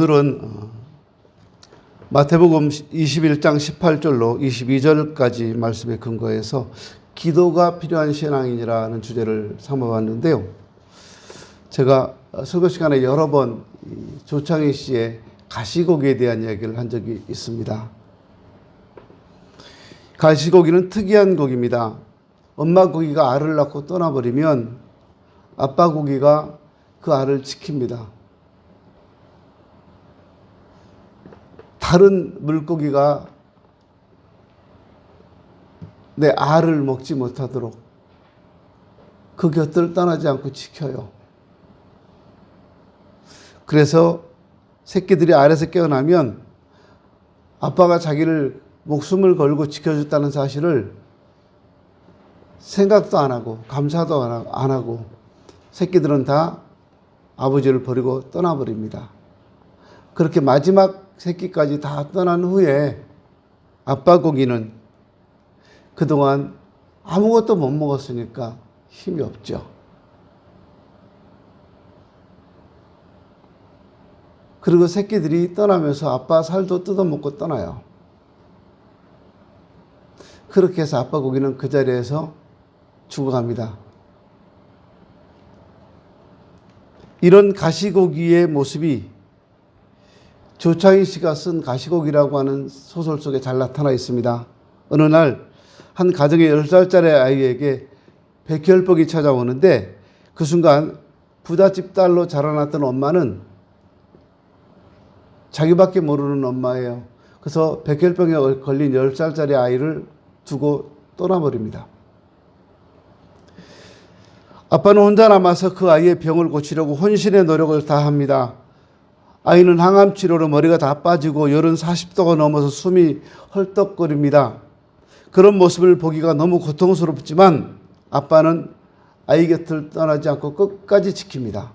오늘은 마태복음 21장 18절로 22절까지 말씀에 근거해서 기도가 필요한 신앙인이라는 주제를 삼아봤는데요. 제가 설교 시간에 여러 번 조창희 씨의 가시고기에 대한 이야기를 한 적이 있습니다. 가시고기는 특이한 고기입니다. 엄마 고기가 알을 낳고 떠나버리면 아빠 고기가 그 알을 지킵니다. 다른 물고기가 내 알을 먹지 못하도록 그 곁을 떠나지 않고 지켜요. 그래서 새끼들이 알에서 깨어나면 아빠가 자기를 목숨을 걸고 지켜줬다는 사실을 생각도 안 하고 감사도 안 하고 새끼들은 다 아버지를 버리고 떠나버립니다. 그렇게 마지막 새끼까지 다 떠난 후에 아빠 고기는 그동안 아무것도 못 먹었으니까 힘이 없죠. 그리고 새끼들이 떠나면서 아빠 살도 뜯어먹고 떠나요. 그렇게 해서 아빠 고기는 그 자리에서 죽어갑니다. 이런 가시고기의 모습이 조창희 씨가 쓴 가시고기라고 하는 소설 속에 잘 나타나 있습니다. 어느 날 한 가정의 10살짜리 아이에게 백혈병이 찾아오는데 그 순간 부잣집 딸로 자라났던 엄마는 자기밖에 모르는 엄마예요. 그래서 백혈병에 걸린 10살짜리 아이를 두고 떠나버립니다. 아빠는 혼자 남아서 그 아이의 병을 고치려고 혼신의 노력을 다합니다. 아이는 항암 치료로 머리가 다 빠지고 열은 40도가 넘어서 숨이 헐떡거립니다. 그런 모습을 보기가 너무 고통스럽지만 아빠는 아이 곁을 떠나지 않고 끝까지 지킵니다.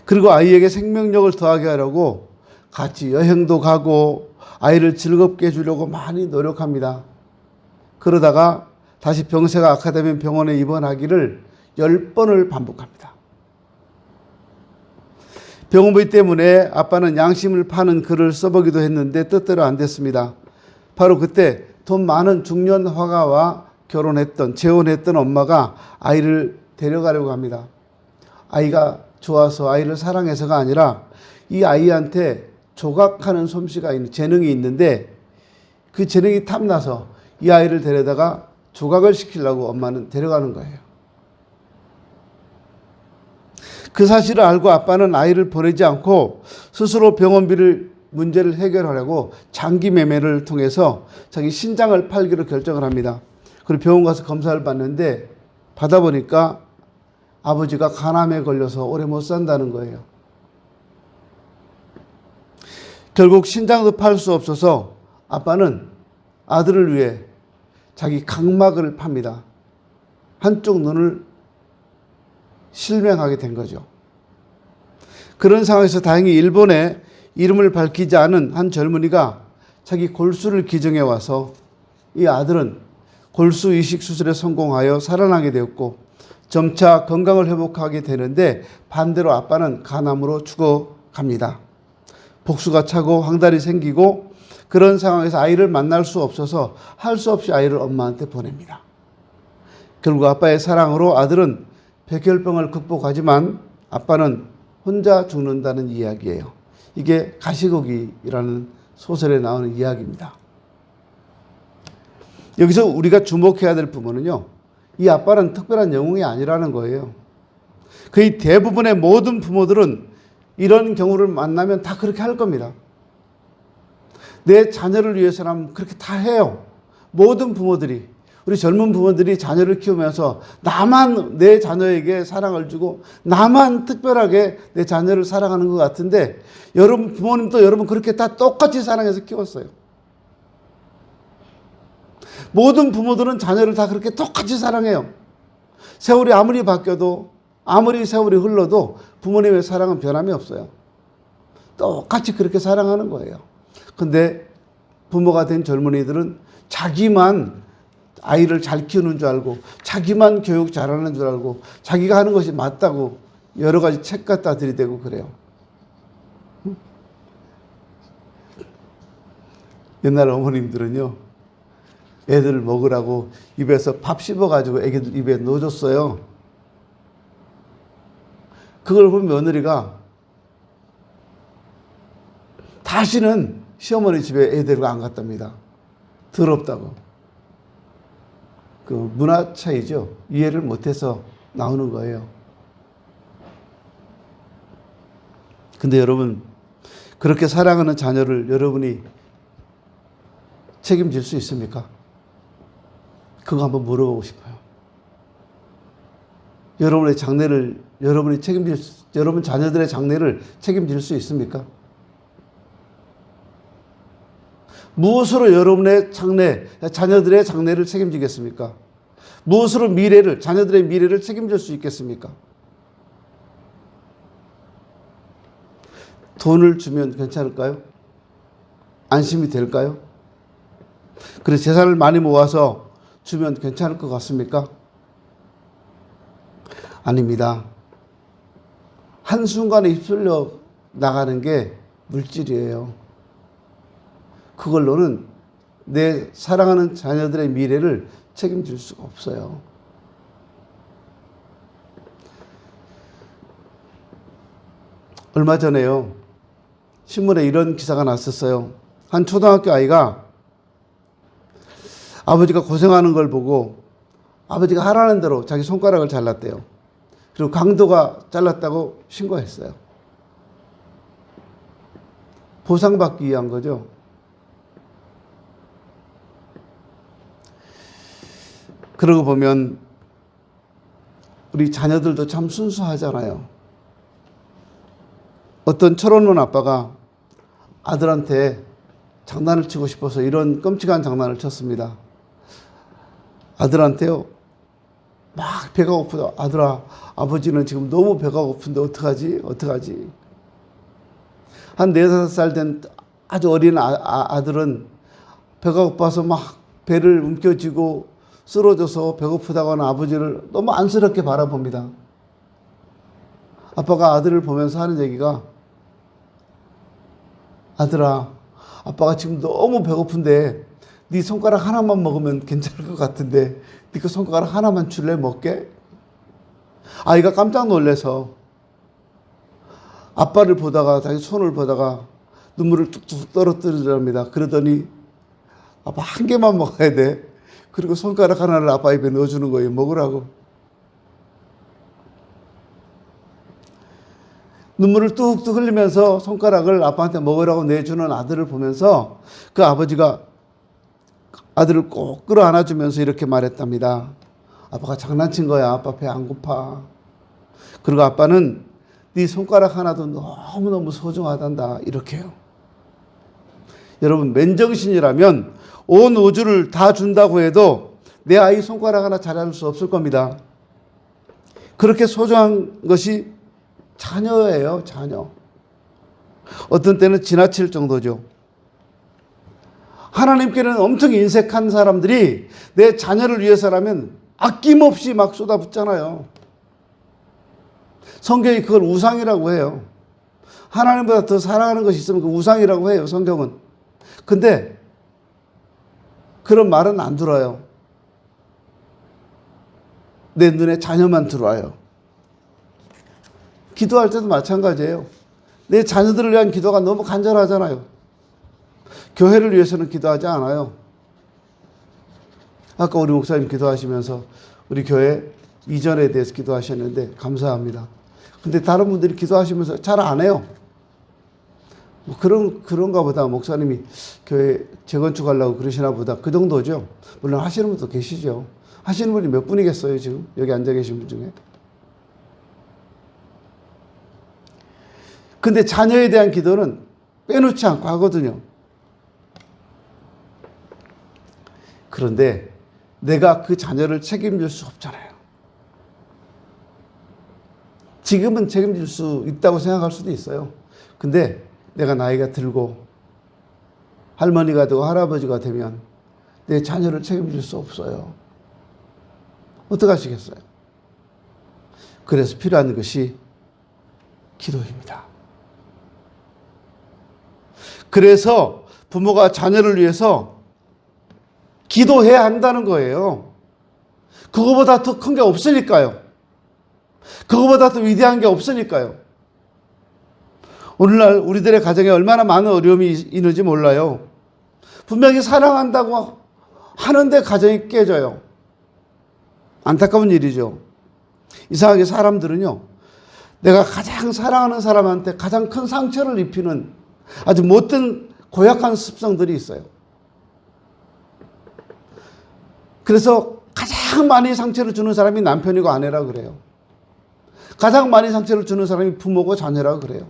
그리고 아이에게 생명력을 더하게 하려고 같이 여행도 가고 아이를 즐겁게 해주려고 많이 노력합니다. 그러다가 다시 병세가 악화되면 병원에 입원하기를 10번을 반복합니다. 병원비 때문에 아빠는 양심을 파는 글을 써보기도 했는데 뜻대로 안 됐습니다. 바로 그때 돈 많은 중년 화가와 재혼했던 엄마가 아이를 데려가려고 합니다. 아이가 좋아서 아이를 사랑해서가 아니라 이 아이한테 조각하는 솜씨가 있는 재능이 있는데 그 재능이 탐나서 이 아이를 데려다가 조각을 시키려고 엄마는 데려가는 거예요. 그 사실을 알고 아빠는 아이를 보내지 않고 스스로 병원비를 문제를 해결하려고 장기 매매를 통해서 자기 신장을 팔기로 결정을 합니다. 그리고 병원 가서 검사를 받는데 받아보니까 아버지가 간암에 걸려서 오래 못 산다는 거예요. 결국 신장도 팔 수 없어서 아빠는 아들을 위해 자기 각막을 팝니다. 한쪽 눈을 실명하게 된 거죠. 그런 상황에서 다행히 일본에 이름을 밝히지 않은 한 젊은이가 자기 골수를 기증해 와서 이 아들은 골수 이식 수술에 성공하여 살아나게 되었고 점차 건강을 회복하게 되는데 반대로 아빠는 간암으로 죽어갑니다. 복수가 차고 황달이 생기고 그런 상황에서 아이를 만날 수 없어서 할 수 없이 아이를 엄마한테 보냅니다. 결국 아빠의 사랑으로 아들은 백혈병을 극복하지만 아빠는 혼자 죽는다는 이야기예요. 이게 가시고기라는 소설에 나오는 이야기입니다. 여기서 우리가 주목해야 될 부분은요, 이 아빠는 특별한 영웅이 아니라는 거예요. 거의 대부분의 모든 부모들은 이런 경우를 만나면 다 그렇게 할 겁니다. 내 자녀를 위해서라면 그렇게 다 해요. 모든 부모들이. 우리 젊은 부모들이 자녀를 키우면서 나만 내 자녀에게 사랑을 주고 나만 특별하게 내 자녀를 사랑하는 것 같은데 여러분 부모님도 여러분 그렇게 다 똑같이 사랑해서 키웠어요. 모든 부모들은 자녀를 다 그렇게 똑같이 사랑해요. 세월이 아무리 바뀌어도 아무리 세월이 흘러도 부모님의 사랑은 변함이 없어요. 똑같이 그렇게 사랑하는 거예요. 근데 부모가 된 젊은이들은 자기만 아이를 잘 키우는 줄 알고 자기만 교육 잘하는 줄 알고 자기가 하는 것이 맞다고 여러 가지 책 갖다 들이대고 그래요. 옛날 어머님들은요, 애들 먹으라고 입에서 밥 씹어가지고 애기들 입에 넣어줬어요. 그걸 본 며느리가 다시는 시어머니 집에 애 데리고 안 갔답니다. 더럽다고. 그 문화 차이죠. 이해를 못해서 나오는 거예요. 근데 여러분, 그렇게 사랑하는 자녀를 여러분이 책임질 수 있습니까? 그거 한번 물어보고 싶어요. 여러분 자녀들의 장래를 책임질 수 있습니까? 무엇으로 여러분의 자녀들의 장래를 책임지겠습니까? 무엇으로 자녀들의 미래를 책임질 수 있겠습니까? 돈을 주면 괜찮을까요? 안심이 될까요? 그래서 재산을 많이 모아서 주면 괜찮을 것 같습니까? 아닙니다. 한순간에 휩쓸려 나가는 게 물질이에요. 그걸로는 내 사랑하는 자녀들의 미래를 책임질 수가 없어요. 얼마 전에요, 신문에 이런 기사가 났었어요. 한 초등학교 아이가 아버지가 고생하는 걸 보고 아버지가 하라는 대로 자기 손가락을 잘랐대요. 그리고 강도가 잘랐다고 신고했어요. 보상받기 위한 거죠. 그러고 보면 우리 자녀들도 참 순수하잖아요. 어떤 철없는 아빠가 아들한테 장난을 치고 싶어서 이런 끔찍한 장난을 쳤습니다. 아들한테요, 막 배가 고프다. 아들아, 아버지는 지금 너무 배가 고픈데 어떡하지? 한 4-5살 된 아주 어린 아들은 배가 고파서 막 배를 움켜쥐고 쓰러져서 배고프다고 하는 아버지를 너무 안쓰럽게 바라봅니다. 아빠가 아들을 보면서 하는 얘기가, 아들아, 아빠가 지금 너무 배고픈데 네 손가락 하나만 먹으면 괜찮을 것 같은데 네 그 손가락 하나만 줄래? 먹게? 아이가 깜짝 놀라서 아빠를 보다가 자기 손을 보다가 눈물을 뚝뚝 떨어뜨리랍니다. 그러더니 아빠 한 개만 먹어야 돼. 그리고 손가락 하나를 아빠 입에 넣어주는 거예요. 먹으라고. 눈물을 뚝뚝 흘리면서 손가락을 아빠한테 먹으라고 내주는 아들을 보면서 그 아버지가 아들을 꼭 끌어안아주면서 이렇게 말했답니다. 아빠가 장난친 거야. 아빠 배 안 고파. 그리고 아빠는 네 손가락 하나도 너무너무 소중하단다. 이렇게요. 여러분, 맨정신이라면 온 우주를 다 준다고 해도 내 아이 손가락 하나 잘할 수 없을 겁니다. 그렇게 소중한 것이 자녀예요, 자녀. 어떤 때는 지나칠 정도죠. 하나님께는 엄청 인색한 사람들이 내 자녀를 위해서라면 아낌없이 막 쏟아붓잖아요. 성경이 그걸 우상이라고 해요. 하나님보다 더 사랑하는 것이 있으면 그 우상이라고 해요, 성경은. 근데 그런 말은 안 들어요. 내 눈에 자녀만 들어와요. 기도할 때도 마찬가지예요. 내 자녀들을 위한 기도가 너무 간절하잖아요. 교회를 위해서는 기도하지 않아요. 아까 우리 목사님 기도하시면서 우리 교회 이전에 대해서 기도하셨는데 감사합니다. 근데 다른 분들이 기도하시면서 잘 안 해요. 뭐 그런가 보다. 목사님이 교회 재건축하려고 그러시나 보다. 그 정도죠. 물론 하시는 분도 계시죠. 하시는 분이 몇 분이겠어요, 지금? 여기 앉아 계신 분 중에. 근데 자녀에 대한 기도는 빼놓지 않고 하거든요. 그런데 내가 그 자녀를 책임질 수 없잖아요. 지금은 책임질 수 있다고 생각할 수도 있어요. 근데 내가 나이가 들고 할머니가 되고 할아버지가 되면 내 자녀를 책임질 수 없어요. 어떡하시겠어요? 그래서 필요한 것이 기도입니다. 그래서 부모가 자녀를 위해서 기도해야 한다는 거예요. 그거보다 더 큰 게 없으니까요. 그거보다 더 위대한 게 없으니까요. 오늘날 우리들의 가정에 얼마나 많은 어려움이 있는지 몰라요. 분명히 사랑한다고 하는데 가정이 깨져요. 안타까운 일이죠. 이상하게 사람들은요, 내가 가장 사랑하는 사람한테 가장 큰 상처를 입히는 아주 못된 고약한 습성들이 있어요. 그래서 가장 많이 상처를 주는 사람이 남편이고 아내라 그래요. 가장 많이 상처를 주는 사람이 부모고 자녀라 그래요.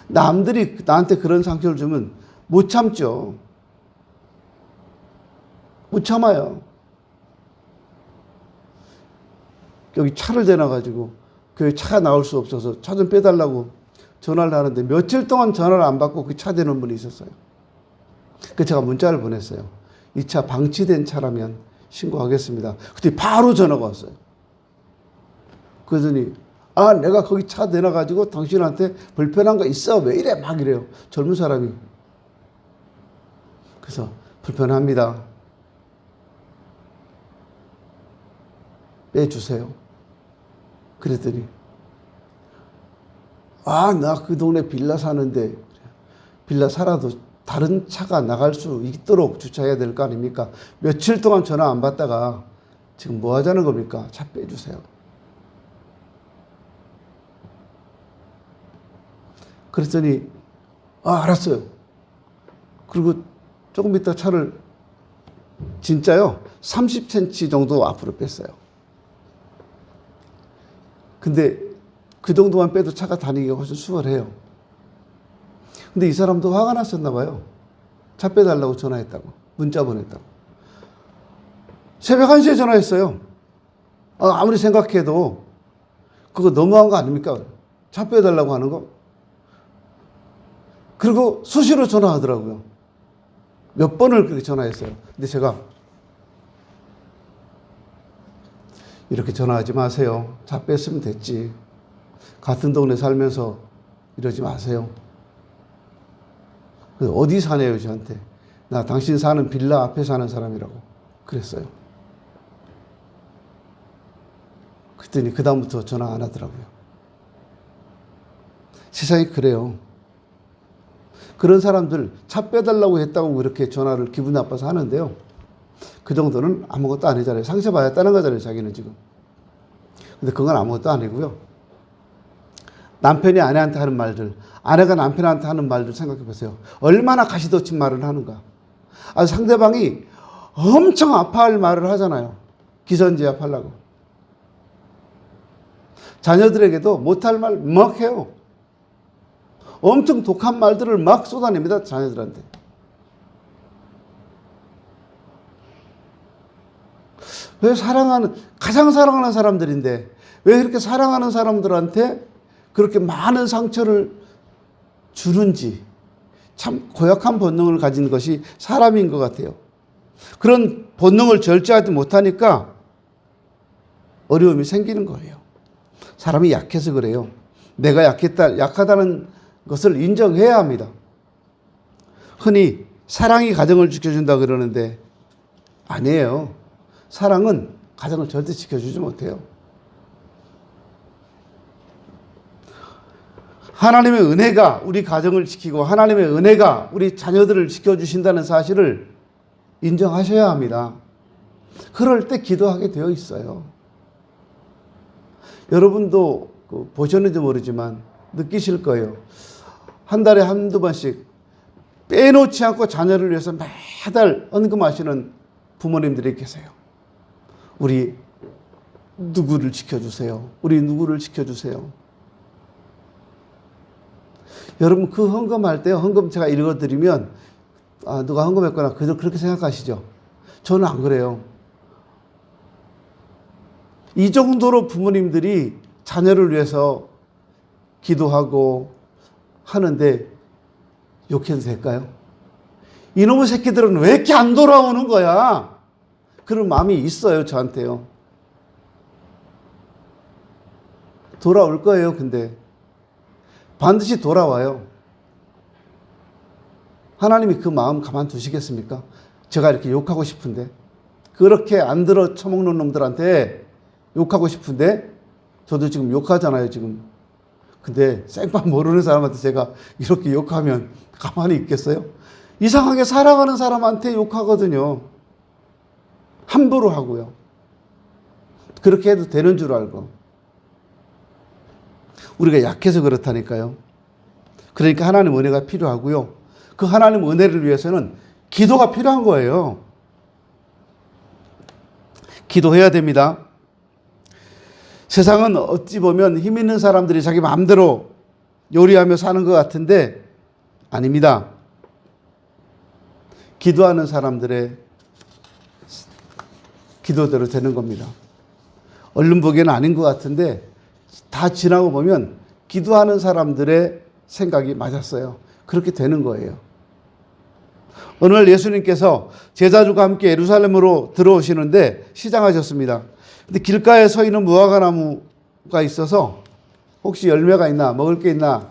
남들이 나한테 그런 상처를 주면 못 참죠. 못 참아요. 여기 차를 대놔가지고 교회 차가 나올 수 없어서 차 좀 빼달라고 전화를 하는데 며칠 동안 전화를 안 받고 그 차 대는 분이 있었어요. 그래서 제가 문자를 보냈어요. 이 차 방치된 차라면 신고하겠습니다. 그때 바로 전화가 왔어요. 그러더니 내가 거기 차 내놔가지고 당신한테 불편한 거 있어? 왜 이래? 막 이래요. 젊은 사람이. 그래서 불편합니다. 빼주세요. 그랬더니 나 그 동네 빌라 사는데 빌라 살아도 다른 차가 나갈 수 있도록 주차해야 될 거 아닙니까? 며칠 동안 전화 안 받다가 지금 뭐 하자는 겁니까? 차 빼주세요. 그랬더니 알았어요. 그리고 조금 있다 차를 진짜요 30cm 정도 앞으로 뺐어요. 근데 그 정도만 빼도 차가 다니기가 훨씬 수월해요. 근데 이 사람도 화가 났었나 봐요. 차 빼달라고 전화했다고. 문자 보냈다고. 새벽 1시에 전화했어요. 아무리 생각해도 그거 너무한 거 아닙니까? 차 빼달라고 하는 거. 그리고 수시로 전화하더라고요. 몇 번을 그렇게 전화했어요. 근데 제가 이렇게 전화하지 마세요. 차 뺐으면 됐지. 같은 동네 살면서 이러지 마세요. 어디 사네요, 저한테. 나 당신 사는 빌라 앞에 사는 사람이라고 그랬어요. 그랬더니 그다음부터 전화 안 하더라고요. 세상이 그래요. 그런 사람들 차 빼달라고 했다고 그렇게 전화를 기분 나빠서 하는데요. 그 정도는 아무것도 아니잖아요. 상처받았다는 거잖아요, 자기는 지금. 근데 그건 아무것도 아니고요. 남편이 아내한테 하는 말들, 아내가 남편한테 하는 말들 생각해 보세요. 얼마나 가시돋친 말을 하는가. 상대방이 엄청 아파할 말을 하잖아요. 기선제압하려고. 자녀들에게도 못할 말 막 해요. 엄청 독한 말들을 막 쏟아냅니다, 자녀들한테. 왜 가장 사랑하는 사람들인데, 왜 그렇게 사랑하는 사람들한테 그렇게 많은 상처를 주는지, 참 고약한 본능을 가진 것이 사람인 것 같아요. 그런 본능을 절제하지 못하니까 어려움이 생기는 거예요. 사람이 약해서 그래요. 내가 약하다는 것을 인정해야 합니다. 흔히 사랑이 가정을 지켜준다 그러는데 아니에요. 사랑은 가정을 절대 지켜주지 못해요. 하나님의 은혜가 우리 가정을 지키고 하나님의 은혜가 우리 자녀들을 지켜주신다는 사실을 인정하셔야 합니다. 그럴 때 기도하게 되어 있어요. 여러분도 보셨는지 모르지만 느끼실 거예요. 한 달에 한두 번씩 빼놓지 않고 자녀를 위해서 매달 헌금하시는 부모님들이 계세요. 우리 누구를 지켜주세요. 우리 누구를 지켜주세요. 여러분 그 헌금할 때 헌금 제가 읽어드리면 누가 헌금했거나 그렇게 생각하시죠? 저는 안 그래요. 이 정도로 부모님들이 자녀를 위해서 기도하고 하는데 욕해도 될까요? 이놈의 새끼들은 왜 이렇게 안 돌아오는 거야? 그런 마음이 있어요, 저한테요. 돌아올 거예요, 근데. 반드시 돌아와요. 하나님이 그 마음 가만두시겠습니까? 제가 이렇게 욕하고 싶은데, 그렇게 안 들어 처먹는 놈들한테 욕하고 싶은데, 저도 지금 욕하잖아요, 지금. 근데 생판 모르는 사람한테 제가 이렇게 욕하면 가만히 있겠어요? 이상하게 살아가는 사람한테 욕하거든요. 함부로 하고요. 그렇게 해도 되는 줄 알고. 우리가 약해서 그렇다니까요. 그러니까 하나님 은혜가 필요하고요. 그 하나님 은혜를 위해서는 기도가 필요한 거예요. 기도해야 됩니다. 세상은 어찌 보면 힘 있는 사람들이 자기 마음대로 요리하며 사는 것 같은데 아닙니다. 기도하는 사람들의 기도대로 되는 겁니다. 얼른 보기에는 아닌 것 같은데 다 지나고 보면 기도하는 사람들의 생각이 맞았어요. 그렇게 되는 거예요. 어느 날 예수님께서 제자들과 함께 예루살렘으로 들어오시는데 시장하셨습니다. 근데 길가에 서 있는 무화과나무가 있어서 혹시 열매가 있나 먹을 게 있나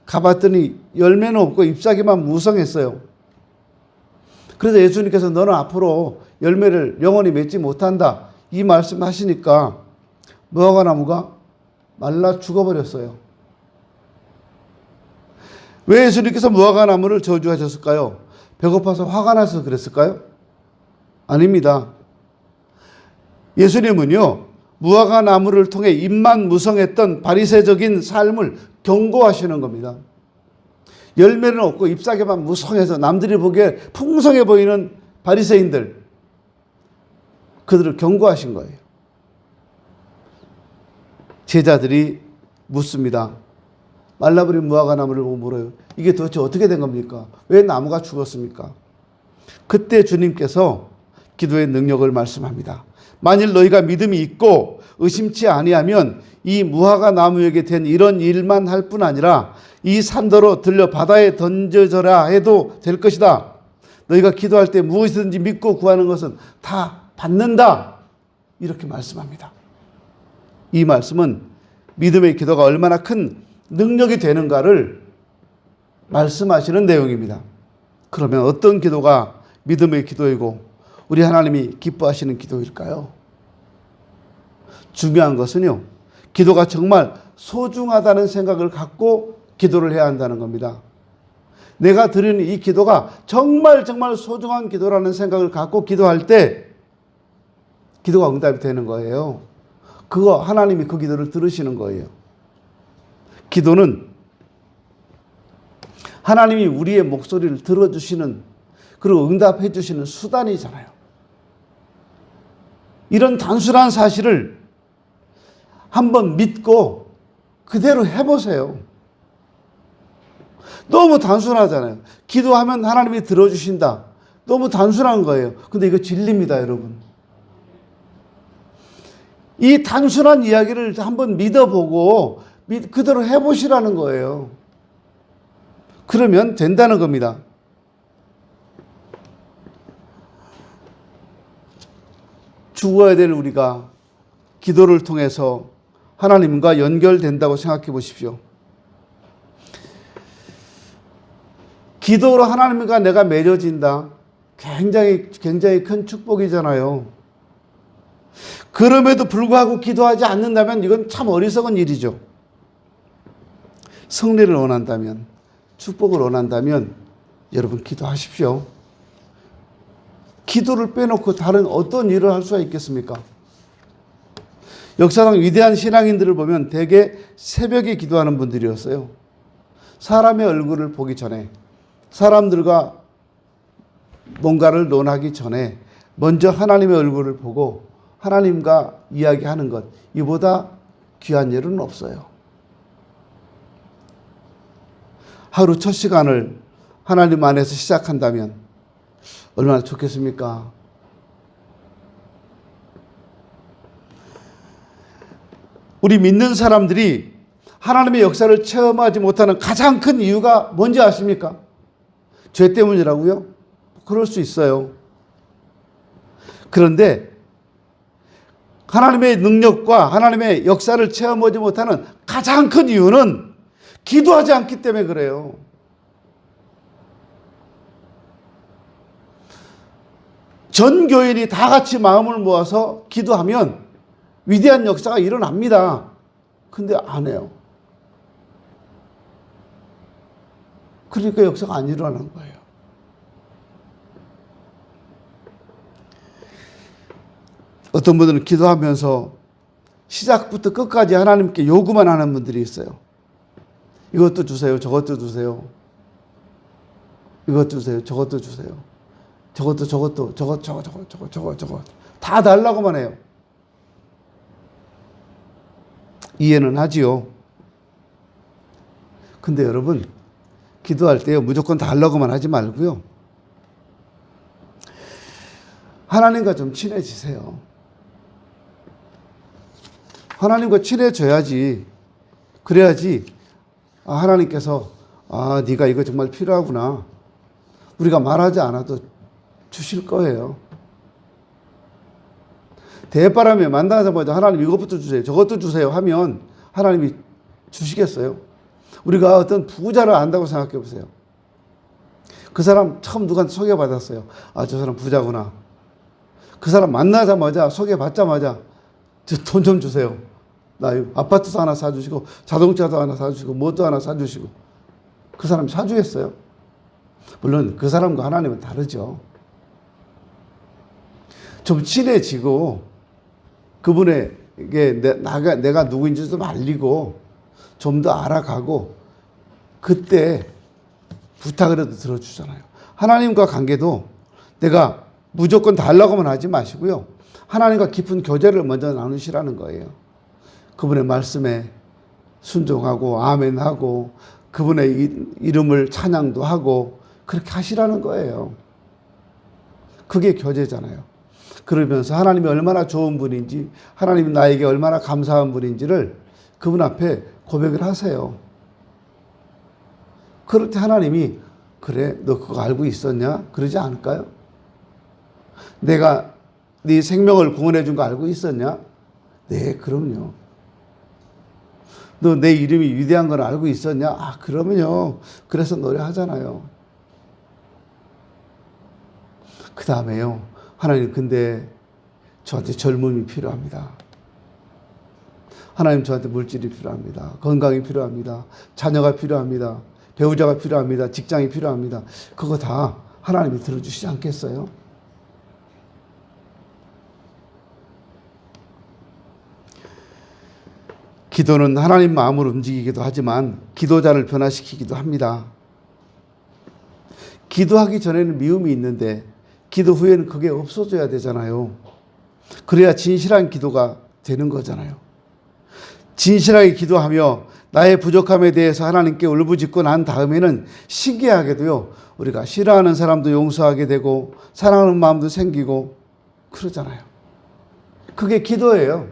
가봤더니 열매는 없고 잎사귀만 무성했어요. 그래서 예수님께서 너는 앞으로 열매를 영원히 맺지 못한다 이 말씀하시니까 무화과나무가 말라 죽어버렸어요. 왜 예수님께서 무화과나무를 저주하셨을까요? 배고파서 화가 나서 그랬을까요? 아닙니다. 예수님은요, 무화과나무를 통해 잎만 무성했던 바리새적인 삶을 경고하시는 겁니다. 열매는 없고 잎사귀만 무성해서 남들이 보기에 풍성해 보이는 바리새인들, 그들을 경고하신 거예요. 제자들이 묻습니다. 말라버린 무화과나무를 보고 물어요. 이게 도대체 어떻게 된 겁니까? 왜 나무가 죽었습니까? 그때 주님께서 기도의 능력을 말씀합니다. 만일 너희가 믿음이 있고 의심치 아니하면 이 무화과나무에게 된 이런 일만 할 뿐 아니라 이 산더러 들려 바다에 던져져라 해도 될 것이다. 너희가 기도할 때 무엇이든지 믿고 구하는 것은 다 받는다. 이렇게 말씀합니다. 이 말씀은 믿음의 기도가 얼마나 큰 능력이 되는가를 말씀하시는 내용입니다. 그러면 어떤 기도가 믿음의 기도이고 우리 하나님이 기뻐하시는 기도일까요? 중요한 것은요, 기도가 정말 소중하다는 생각을 갖고 기도를 해야 한다는 겁니다. 내가 드리는 이 기도가 정말 소중한 기도라는 생각을 갖고 기도할 때 기도가 응답이 되는 거예요. 그거 하나님이 그 기도를 들으시는 거예요. 기도는 하나님이 우리의 목소리를 들어주시는 그리고 응답해 주시는 수단이잖아요. 이런 단순한 사실을 한번 믿고 그대로 해보세요. 너무 단순하잖아요. 기도하면 하나님이 들어주신다. 너무 단순한 거예요. 근데 이거 진리입니다, 여러분. 이 단순한 이야기를 한번 믿어보고 그대로 해보시라는 거예요. 그러면 된다는 겁니다. 죽어야 될 우리가 기도를 통해서 하나님과 연결된다고 생각해 보십시오. 기도로 하나님과 내가 맺어진다. 굉장히 큰 축복이잖아요. 그럼에도 불구하고 기도하지 않는다면 이건 참 어리석은 일이죠. 승리를 원한다면, 축복을 원한다면 여러분 기도하십시오. 기도를 빼놓고 다른 어떤 일을 할 수가 있겠습니까? 역사상 위대한 신앙인들을 보면 대개 새벽에 기도하는 분들이었어요. 사람의 얼굴을 보기 전에, 사람들과 뭔가를 논하기 전에 먼저 하나님의 얼굴을 보고 하나님과 이야기하는 것, 이보다 귀한 일은 없어요. 하루 첫 시간을 하나님 안에서 시작한다면 얼마나 좋겠습니까? 우리 믿는 사람들이 하나님의 역사를 체험하지 못하는 가장 큰 이유가 뭔지 아십니까? 죄 때문이라고요? 그럴 수 있어요. 그런데 하나님의 능력과 하나님의 역사를 체험하지 못하는 가장 큰 이유는 기도하지 않기 때문에 그래요. 전 교인이 다 같이 마음을 모아서 기도하면 위대한 역사가 일어납니다. 근데 안 해요. 그러니까 역사가 안 일어나는 거예요. 어떤 분들은 기도하면서 시작부터 끝까지 하나님께 요구만 하는 분들이 있어요. 이것도 주세요. 저것도 주세요. 이것도 주세요. 저것도 주세요. 저것 다 달라고만 해요. 이해는 하지요. 근데 여러분, 기도할 때요, 무조건 달라고만 하지 말고요. 하나님과 좀 친해지세요. 하나님과 친해져야지. 그래야지 하나님께서 네가 이거 정말 필요하구나. 우리가 말하지 않아도 주실 거예요. 대바람에 만나자마자 하나님 이것부터 주세요. 저것도 주세요 하면 하나님이 주시겠어요? 우리가 어떤 부자를 안다고 생각해 보세요. 그 사람 처음 누구한테 소개받았어요. 저 사람 부자구나. 그 사람 만나자마자 소개받자마자 돈 좀 주세요. 나 아파트도 하나 사주시고 자동차도 하나 사주시고 뭐도 하나 사주시고. 그 사람 사주겠어요? 물론 그 사람과 하나님은 다르죠. 좀 친해지고 그분에게 내가 누구인지도 좀 알리고 좀 더 알아가고 그때 부탁이라도 들어주잖아요. 하나님과 관계도 내가 무조건 달라고만 하지 마시고요. 하나님과 깊은 교제를 먼저 나누시라는 거예요. 그분의 말씀에 순종하고 아멘하고 그분의 이름을 찬양도 하고 그렇게 하시라는 거예요. 그게 교제잖아요. 그러면서 하나님이 얼마나 좋은 분인지, 하나님이 나에게 얼마나 감사한 분인지를 그분 앞에 고백을 하세요. 그럴 때 하나님이 그래, 너 그거 알고 있었냐? 그러지 않을까요? 내가 네 생명을 구원해 준 거 알고 있었냐? 네, 그럼요. 너 내 이름이 위대한 걸 알고 있었냐? 그러면요. 그래서 노래하잖아요. 그 다음에요. 하나님, 근데 저한테 젊음이 필요합니다. 하나님, 저한테 물질이 필요합니다. 건강이 필요합니다. 자녀가 필요합니다. 배우자가 필요합니다. 직장이 필요합니다. 그거 다 하나님이 들어주시지 않겠어요? 기도는 하나님 마음을 움직이기도 하지만 기도자를 변화시키기도 합니다. 기도하기 전에는 미움이 있는데 기도 후에는 그게 없어져야 되잖아요. 그래야 진실한 기도가 되는 거잖아요. 진실하게 기도하며 나의 부족함에 대해서 하나님께 울부짖고 난 다음에는 신기하게도요, 우리가 싫어하는 사람도 용서하게 되고 사랑하는 마음도 생기고 그러잖아요. 그게 기도예요.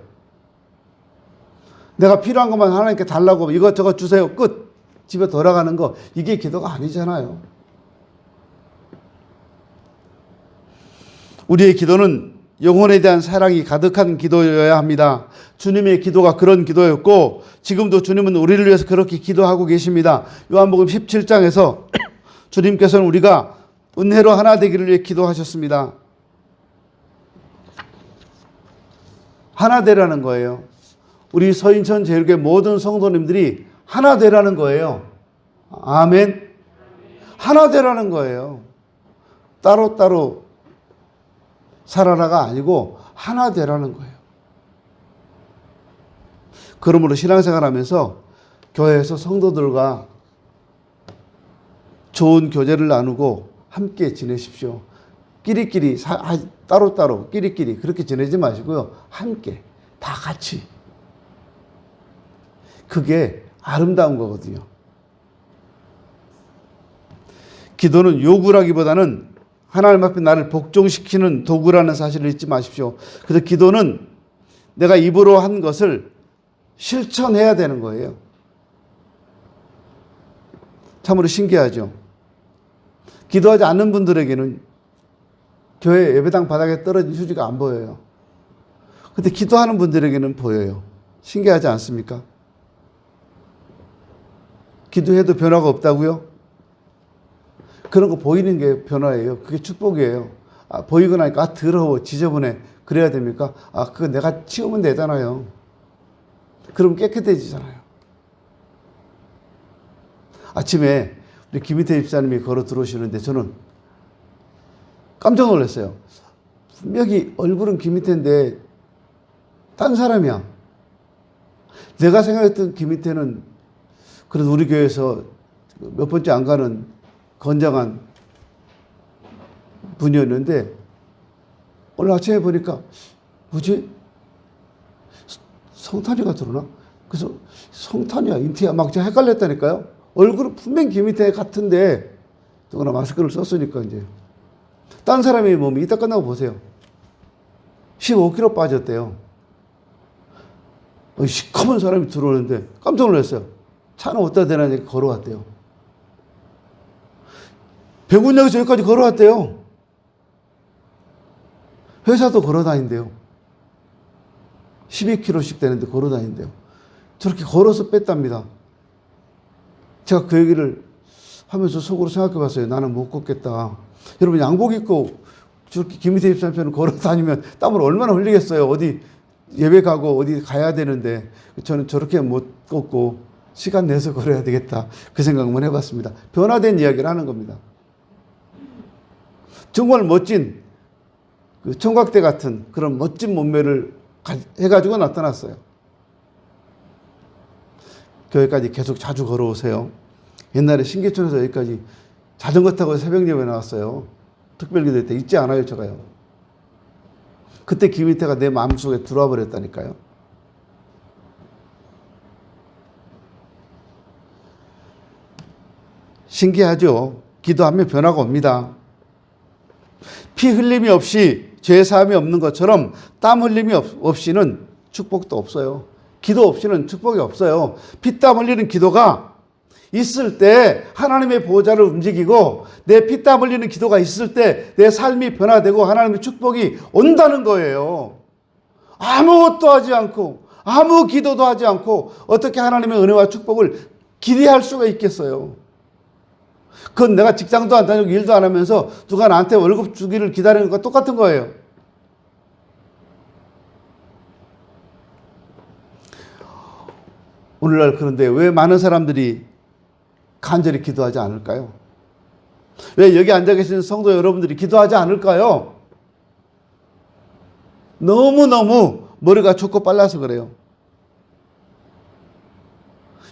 내가 필요한 것만 하나님께 달라고 이것저것 주세요. 끝. 집에 돌아가는 거, 이게 기도가 아니잖아요. 우리의 기도는 영혼에 대한 사랑이 가득한 기도여야 합니다. 주님의 기도가 그런 기도였고 지금도 주님은 우리를 위해서 그렇게 기도하고 계십니다. 요한복음 17장에서 주님께서는 우리가 은혜로 하나 되기를 위해 기도하셨습니다. 하나 되라는 거예요. 우리 서인천 제일교회 모든 성도님들이 하나 되라는 거예요. 아멘. 하나 되라는 거예요. 따로따로 살아라가 아니고 하나 되라는 거예요. 그러므로 신앙생활 하면서 교회에서 성도들과 좋은 교제를 나누고 함께 지내십시오. 끼리끼리 따로따로 끼리끼리 그렇게 지내지 마시고요. 함께 다 같이. 그게 아름다운 거거든요. 기도는 요구라기보다는 하나님 앞에 나를 복종시키는 도구라는 사실을 잊지 마십시오. 그래서 기도는 내가 입으로 한 것을 실천해야 되는 거예요. 참으로 신기하죠. 기도하지 않는 분들에게는 교회 예배당 바닥에 떨어진 휴지가 안 보여요. 근데 기도하는 분들에게는 보여요. 신기하지 않습니까? 기도해도 변화가 없다고요? 그런 거 보이는 게 변화예요. 그게 축복이에요. 보이고 나니까 더러워, 지저분해. 그래야 됩니까? 그거 내가 치우면 되잖아요. 그럼 깨끗해지잖아요. 아침에 우리 김희태 집사님이 걸어 들어오시는데 저는 깜짝 놀랐어요. 분명히 얼굴은 김희태인데 딴 사람이야. 내가 생각했던 김희태는 그래도 우리 교회에서 몇 번째 안 가는 건장한 분이었는데 오늘 아침에 보니까 뭐지? 성탄이가 들어오나? 그래서 성탄이야, 인티야 막 제가 헷갈렸다니까요. 얼굴은 분명 김희태 같은데 누구나 마스크를 썼으니까 이제 딴 사람의 몸이 이따 끝나고 보세요. 15kg 빠졌대요. 시커먼 사람이 들어오는데 깜짝 놀랐어요. 차는 어디다 대라니까 걸어왔대요. 백운역에서 여기까지 걸어왔대요. 회사도 걸어다닌대요. 12km씩 되는데 걸어다닌대요. 저렇게 걸어서 뺐답니다. 제가 그 얘기를 하면서 속으로 생각해 봤어요. 나는 못 걷겠다. 여러분 양복 입고 저렇게 김희태 집사님처럼 걸어다니면 땀을 얼마나 흘리겠어요. 어디 예배 가고 어디 가야 되는데 저는 저렇게 못 걷고 시간 내서 걸어야 되겠다. 그 생각만 해봤습니다. 변화된 이야기를 하는 겁니다. 정말 멋진 그 청각대 같은 그런 멋진 몸매를 해가지고 나타났어요. 교회까지 계속 자주 걸어오세요. 옛날에 신기촌에서 여기까지 자전거 타고 새벽 예배 나왔어요. 특별기도 때 잊지 않아요, 제가요. 그때 김희태가 내 마음속에 들어와 버렸다니까요. 신기하죠? 기도하면 변화가 옵니다. 피 흘림이 없이 죄 사함이 없는 것처럼 땀 흘림이 없이는 축복도 없어요. 기도 없이는 축복이 없어요. 피땀 흘리는 기도가 있을 때 하나님의 보호자를 움직이고 내 피땀 흘리는 기도가 있을 때 내 삶이 변화되고 하나님의 축복이 온다는 거예요. 아무것도 하지 않고 아무 기도도 하지 않고 어떻게 하나님의 은혜와 축복을 기대할 수가 있겠어요. 그건 내가 직장도 안 다니고 일도 안 하면서 누가 나한테 월급 주기를 기다리는 것과 똑같은 거예요. 오늘날 그런데 왜 많은 사람들이 간절히 기도하지 않을까요? 왜 여기 앉아 계시는 성도 여러분들이 기도하지 않을까요? 너무너무 머리가 좁고 빨라서 그래요.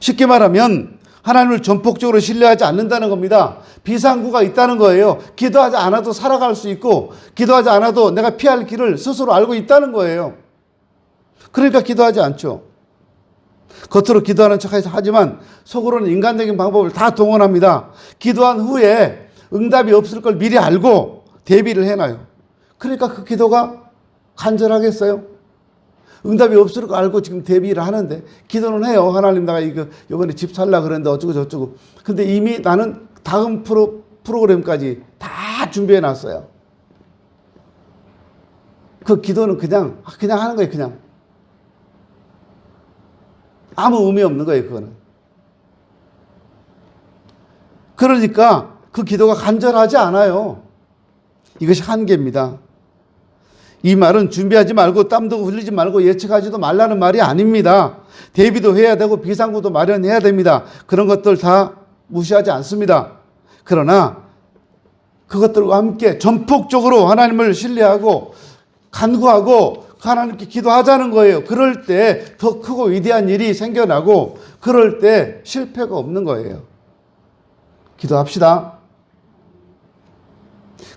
쉽게 말하면 하나님을 전폭적으로 신뢰하지 않는다는 겁니다. 비상구가 있다는 거예요. 기도하지 않아도 살아갈 수 있고 기도하지 않아도 내가 피할 길을 스스로 알고 있다는 거예요. 그러니까 기도하지 않죠. 겉으로 기도하는 척해서 하지만 속으로는 인간적인 방법을 다 동원합니다. 기도한 후에 응답이 없을 걸 미리 알고 대비를 해놔요. 그러니까 그 기도가 간절하겠어요? 응답이 없을 걸 알고 지금 대비를 하는데 기도는 해요. 하나님 내가 이번에 집 살라 그랬는데 어쩌고 저쩌고. 근데 이미 나는 다음 프로그램까지 다 준비해 놨어요. 그 기도는 그냥 하는 거예요. 그냥. 아무 의미 없는 거예요. 그거는. 그러니까 그 기도가 간절하지 않아요. 이것이 한계입니다. 이 말은 준비하지 말고 땀도 흘리지 말고 예측하지도 말라는 말이 아닙니다. 대비도 해야 되고 비상구도 마련해야 됩니다. 그런 것들 다 무시하지 않습니다. 그러나 그것들과 함께 전폭적으로 하나님을 신뢰하고 간구하고 하나님께 기도하자는 거예요. 그럴 때 더 크고 위대한 일이 생겨나고 그럴 때 실패가 없는 거예요. 기도합시다.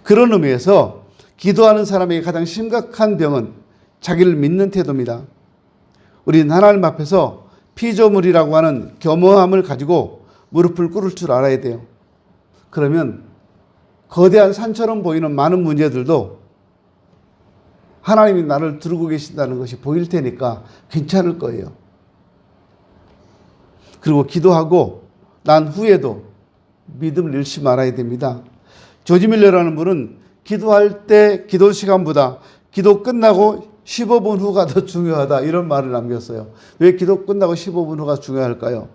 그런 의미에서 기도하는 사람에게 가장 심각한 병은 자기를 믿는 태도입니다. 우리는 하나님 앞에서 피조물이라고 하는 겸허함을 가지고 무릎을 꿇을 줄 알아야 돼요. 그러면 거대한 산처럼 보이는 많은 문제들도 하나님이 나를 두르고 계신다는 것이 보일 테니까 괜찮을 거예요. 그리고 기도하고 난 후에도 믿음을 잃지 말아야 됩니다. 조지 밀러라는 분은 기도할 때 기도 시간보다 기도 끝나고 15분 후가 더 중요하다 이런 말을 남겼어요. 왜 기도 끝나고 15분 후가 중요할까요?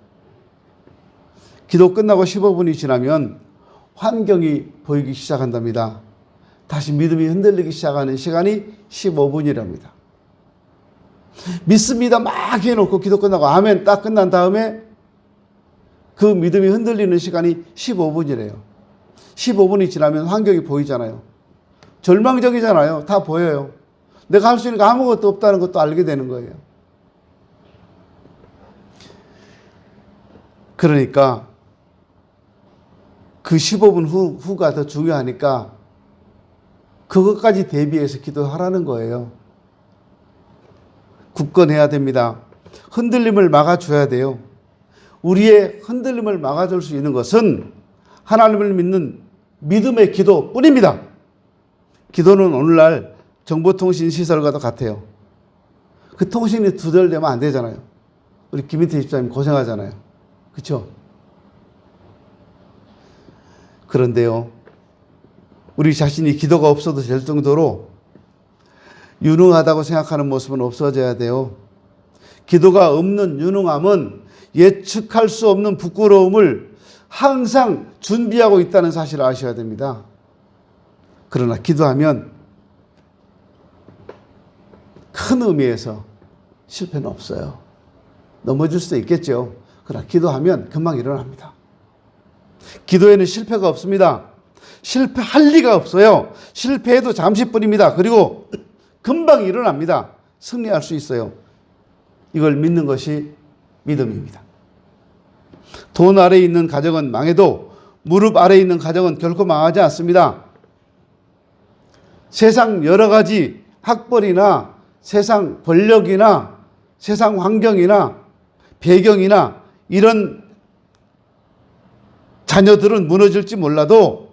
기도 끝나고 15분이 지나면 환경이 보이기 시작한답니다. 다시 믿음이 흔들리기 시작하는 시간이 15분이랍니다. 믿습니다 막 해놓고 기도 끝나고 아멘 딱 끝난 다음에 그 믿음이 흔들리는 시간이 15분이래요. 15분이 지나면 환경이 보이잖아요. 절망적이잖아요. 다 보여요. 내가 할 수 있는 게 아무것도 없다는 것도 알게 되는 거예요. 그러니까 그 15분 후가 더 중요하니까 그것까지 대비해서 기도하라는 거예요. 굳건해야 됩니다. 흔들림을 막아줘야 돼요. 우리의 흔들림을 막아줄 수 있는 것은 하나님을 믿는 믿음의 기도뿐입니다. 기도는 오늘날 정보통신 시설과도 같아요. 그 통신이 두절되면 안 되잖아요. 우리 김인태 집사님 고생하잖아요. 그렇죠? 그런데요, 우리 자신이 기도가 없어도 될 정도로 유능하다고 생각하는 모습은 없어져야 돼요. 기도가 없는 유능함은 예측할 수 없는 부끄러움을 항상 준비하고 있다는 사실을 아셔야 됩니다. 그러나 기도하면 큰 의미에서 실패는 없어요. 넘어질 수도 있겠죠. 그러나 기도하면 금방 일어납니다. 기도에는 실패가 없습니다. 실패할 리가 없어요. 실패해도 잠시뿐입니다. 그리고 금방 일어납니다. 승리할 수 있어요. 이걸 믿는 것이 믿음입니다. 돈 아래에 있는 가정은 망해도 무릎 아래에 있는 가정은 결코 망하지 않습니다. 세상 여러 가지 학벌이나 세상 권력이나 세상 환경이나 배경이나 이런 자녀들은 무너질지 몰라도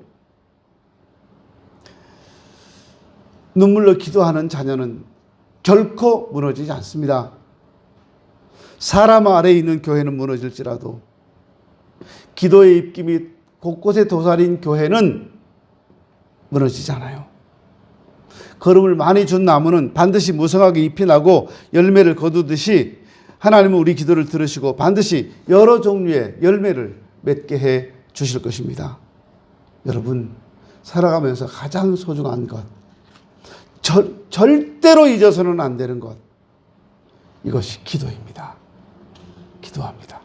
눈물로 기도하는 자녀는 결코 무너지지 않습니다. 사람 아래에 있는 교회는 무너질지라도 기도의 입김이 곳곳에 도사린 교회는 무너지지 않아요. 거름을 많이 준 나무는 반드시 무성하게 잎이 나고 열매를 거두듯이 하나님은 우리 기도를 들으시고 반드시 여러 종류의 열매를 맺게 해 주실 것입니다. 여러분, 살아가면서 가장 소중한 것, 절대로 잊어서는 안 되는 것, 이것이 기도입니다. 기도합니다.